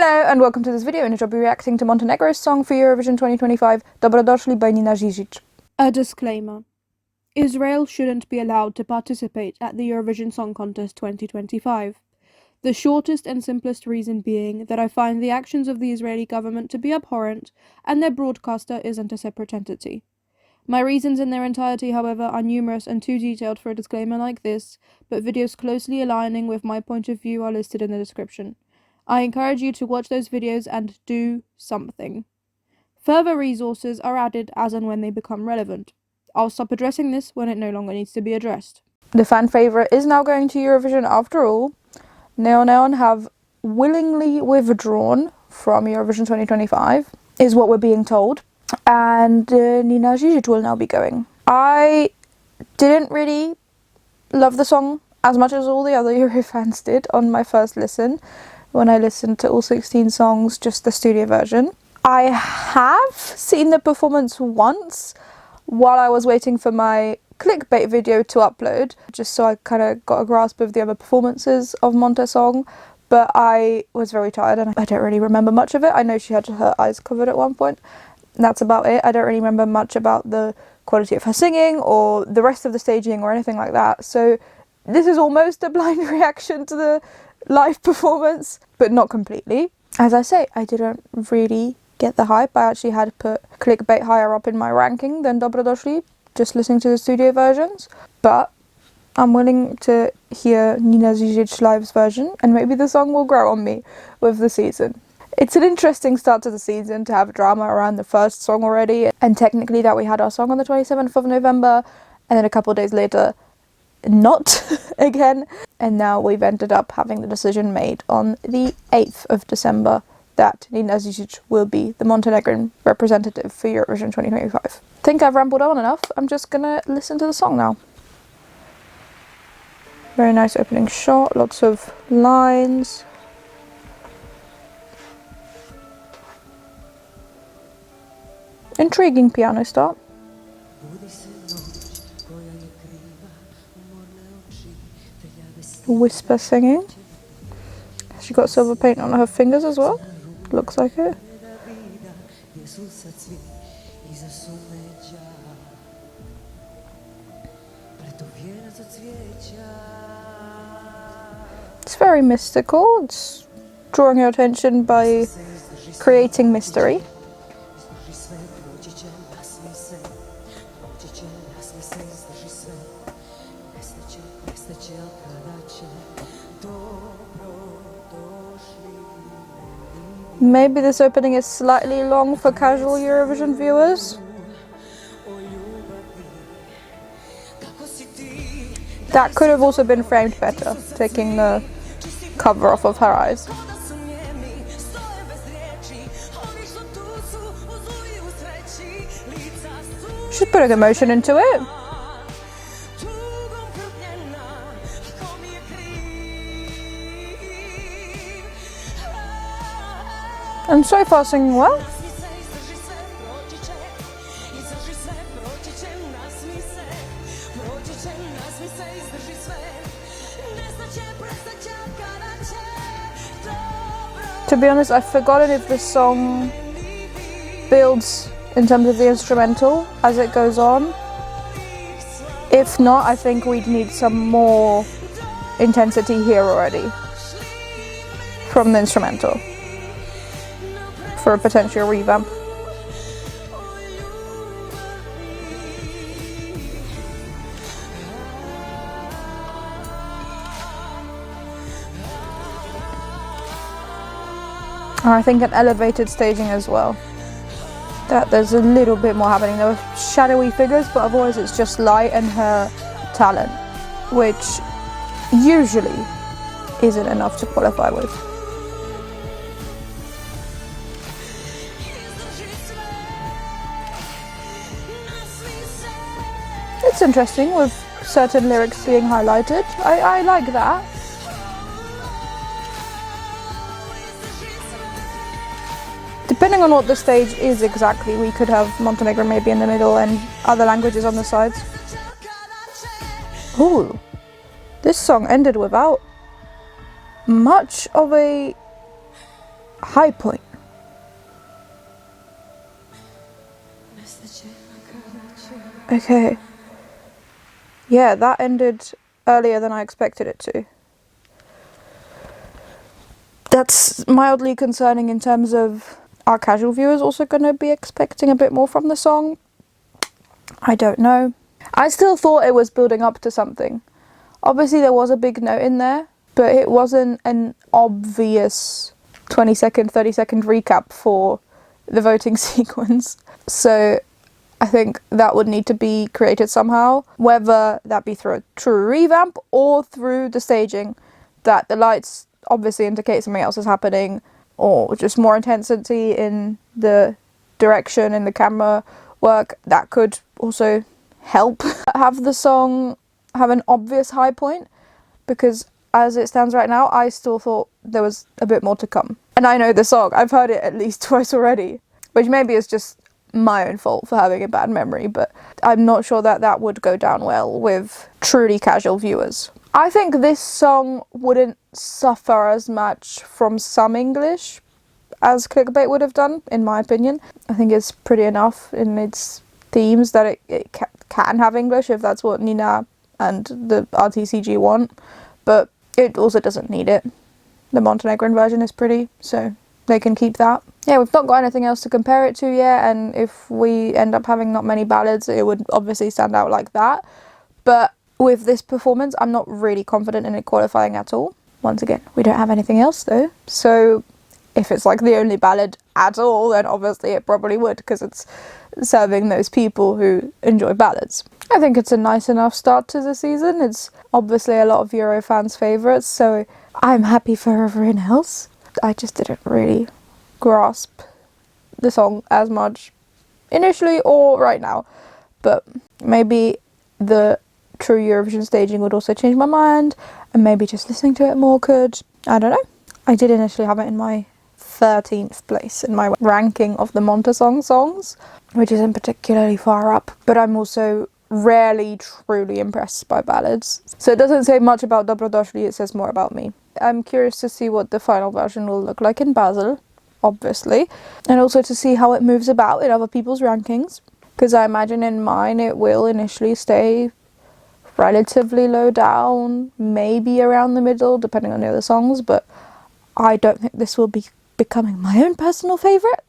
Hello and welcome to this video in which I'll be reacting to Montenegro's song for Eurovision 2025, Dobro Došli by Nina Žižić. A disclaimer. Israel shouldn't be allowed to participate at the Eurovision Song Contest 2025. The shortest and simplest reason being that I find the actions of the Israeli government to be abhorrent and their broadcaster isn't a separate entity. My reasons in their entirety, however, are numerous and too detailed for a disclaimer like this, but videos closely aligning with my point of view are listed in the description. I encourage you to watch those videos and do something. Further resources are added as and when they become relevant. I'll stop addressing this when it no longer needs to be addressed. The fan favourite is now going to Eurovision after all. Neon have willingly withdrawn from Eurovision 2025, is what we're being told, and Nina Žižić will now be going. I didn't really love the song as much as all the other Euro fans did on my first listen, when I listened to all 16 songs, just the studio version. I have seen the performance once while I was waiting for my clickbait video to upload, just so I kind of got a grasp of the other performances of Monte's song, but I was very tired and I don't really remember much of it. I know she had her eyes covered at one point, and that's about it. I don't really remember much about the quality of her singing or the rest of the staging or anything like that, so this is almost a blind reaction to the live performance, but not completely. As I say, I didn't really get the hype. I actually had put clickbait higher up in my ranking than Dobro Došli, just listening to the studio versions, but I'm willing to hear Nina Žižić live's version, and maybe the song will grow on me with the season. It's an interesting start to the season to have drama around the first song already, and technically that we had our song on the 27th of November, and then a couple of days later not again, and now we've ended up having the decision made on the 8th of December that Nina Žižić will be the Montenegrin representative for Eurovision 2025. Think I've rambled on enough. I'm just gonna listen to the song now. Very nice opening shot, lots of lines. Intriguing piano start. Whisper singing. She got silver paint on her fingers as well. Looks like it. It's very mystical. It's drawing your attention by creating mystery. Maybe this opening is slightly long for casual Eurovision viewers. That could have also been framed better, taking the cover off of her eyes. She's putting emotion into it. And so far singing well. To be honest, I've forgotten if this song builds in terms of the instrumental as it goes on. If not, I think we'd need some more intensity here already from the instrumental for a potential revamp. And I think an elevated staging as well. That there's a little bit more happening. There were shadowy figures, but otherwise it's just light and her talent, which usually isn't enough to qualify with. It's interesting with certain lyrics being highlighted. I like that. Depending on what the stage is exactly, we could have Montenegro maybe in the middle and other languages on the sides. Ooh, this song ended without much of a high point. Okay. Yeah, that ended earlier than I expected it to. That's mildly concerning in terms of our casual viewers also going to be expecting a bit more from the song. I don't know. I still thought it was building up to something. Obviously there was a big note in there, but it wasn't an obvious 20-second, 30-second recap for the voting sequence. So I think that would need to be created somehow, whether that be through a true revamp or through the staging, that the lights obviously indicate something else is happening, or just more intensity in the direction in the camera work. That could also help have the song have an obvious high point, because as it stands right now, I still thought there was a bit more to come. And I know the song, I've heard it at least twice already, which maybe is just my own fault for having a bad memory, but I'm not sure that that would go down well with truly casual viewers. I think this song wouldn't suffer as much from some English as Clickbait would have done, in my opinion. I think it's pretty enough in its themes that it can have English if that's what Nina and the RTCG want, but it also doesn't need it. The Montenegrin version is pretty, so they can keep that. Yeah, we've not got anything else to compare it to yet, and if we end up having not many ballads, it would obviously stand out like that. But with this performance, I'm not really confident in it qualifying at all. Once again, we don't have anything else though, so if it's like the only ballad at all, then obviously it probably would, because it's serving those people who enjoy ballads. I think it's a nice enough start to the season. It's obviously a lot of Euro fans' favourites, so I'm happy for everyone else. I just didn't really grasp the song as much initially or right now, but maybe the true Eurovision staging would also change my mind, and maybe just listening to it more could. I don't know. I did initially have it in my 13th place in my ranking of the Montesong songs, which isn't particularly far up, but I'm also rarely truly impressed by ballads. So it doesn't say much about Dobro Došli, it says more about me. I'm curious to see what the final version will look like in Basel, obviously, and also to see how it moves about in other people's rankings, because I imagine in mine it will initially stay relatively low down, maybe around the middle, depending on the other songs, but I don't think this will be becoming my own personal favourite,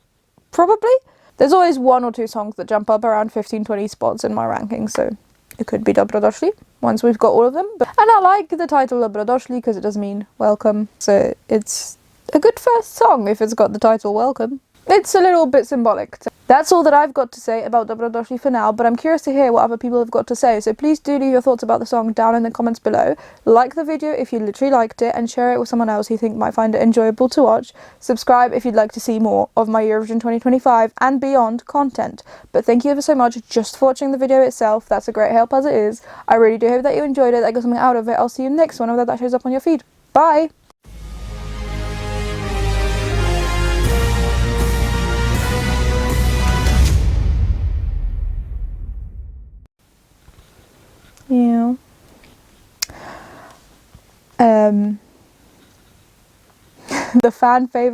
probably. There's always one or two songs that jump up around 15-20 spots in my rankings, so it could be Dobro Došli once we've got all of them. And I like the title Dobro Došli because it does mean welcome, so it's a good first song if it's got the title welcome. It's a little bit symbolic. That's all that I've got to say about Dobro Došli for now, but I'm curious to hear what other people have got to say, so please do leave your thoughts about the song down in the comments below. Like the video if you literally liked it, and share it with someone else you think might find it enjoyable to watch. Subscribe if you'd like to see more of my Eurovision 2025 and beyond content. But thank you ever so much just for watching the video itself. That's a great help as it is. I really do hope that you enjoyed it, that got something out of it. I'll see you next one, whenever that shows up on your feed. Bye! Yeah. The fan favourite